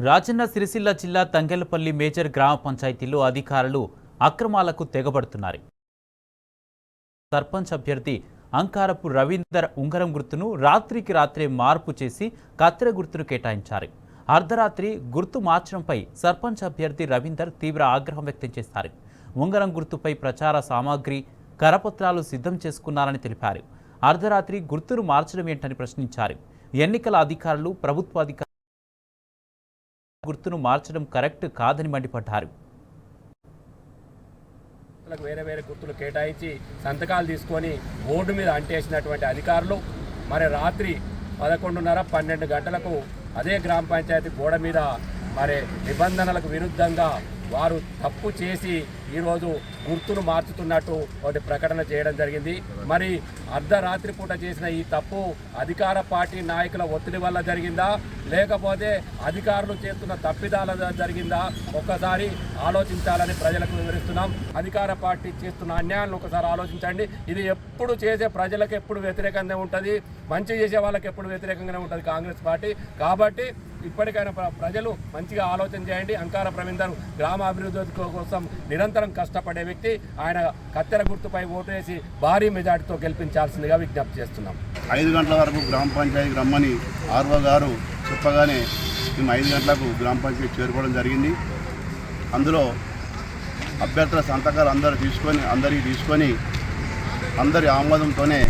రాజన్న సిరిసిల్ల జిల్లా తంగెలపల్లి మేజర్ గ్రామ పంచాయతీలో అధికారులు అక్రమాలకు తెగబడుతున్నారు. సర్పంచ్ అభ్యర్థి అంకారపు రవీందర్ ఉంగరం గుర్తును రాత్రికి రాత్రే మార్పు చేసి కత్తెర గుర్తును కేటాయించారు. అర్ధరాత్రి గుర్తు మార్చడంపై సర్పంచ్ అభ్యర్థి రవీందర్ తీవ్ర ఆగ్రహం వ్యక్తం చేశారు. ఉంగరం గుర్తుపై ప్రచార సామాగ్రి కరపత్రాలు సిద్ధం చేసుకున్నారని తెలిపారు. అర్ధరాత్రి గుర్తును మార్చడం ఏంటని ప్రశ్నించారు. ఎన్నికల అధికారులు ప్రభుత్వ అధికారులు గుర్తును మార్చడం కరెక్ట్ కాదని మండిపడ్డారు. వేరే వేరే గుర్తులు కేటాయించి సంతకాలు తీసుకొని బోర్డు మీద అంటేసినటువంటి అధికారులు మరి రాత్రి 11:30-12 గంటలకు అదే గ్రామ పంచాయతీ గోడ మీద మరి నిబంధనలకు విరుద్ధంగా వారు తప్పు చేసి ఈరోజు గుర్తును మార్చుతున్నట్టు ఒకటి ప్రకటన చేయడం జరిగింది. మరి అర్ధరాత్రి పూట చేసిన ఈ తప్పు అధికార పార్టీ నాయకుల ఒత్తిడి వల్ల జరిగిందా, లేకపోతే అధికారులు చేస్తున్న తప్పిదాల జరిగిందా ఒక్కసారి ఆలోచించాలని ప్రజలకు వివరిస్తున్నాం. అధికార పార్టీ చేస్తున్న అన్యాయాలను ఒకసారి ఆలోచించండి. ఇది ఎప్పుడు చేసే ప్రజలకు ఎప్పుడు వ్యతిరేకంగా ఉంటుంది, మంచి చేసే వాళ్ళకి ఎప్పుడు వ్యతిరేకంగానే ఉంటుంది కాంగ్రెస్ పార్టీ. కాబట్టి ఇప్పటికైనా ప్రజలు మంచిగా ఆలోచన చేయండి. అంకార రవీందర్ గ్రామ అభివృద్ధి కోసం నిరంతరం కష్టపడే వ్యక్తి. ఆయన కత్తెర గుర్తుపై ఓటు వేసి భారీ మెజార్టీతో గెలిపించాల్సిందిగా విజ్ఞప్తి చేస్తున్నాం. 5 గంటల వరకు గ్రామ పంచాయతీకి రమ్మని ఆర్ఓ గారు చెప్పగానే మేము 5 గంటలకు గ్రామ పంచాయతీ చేరుకోవడం జరిగింది. అందులో అభ్యర్థుల సంతకాలు అందరికి తీసుకొని అందరి ఆమోదంతోనే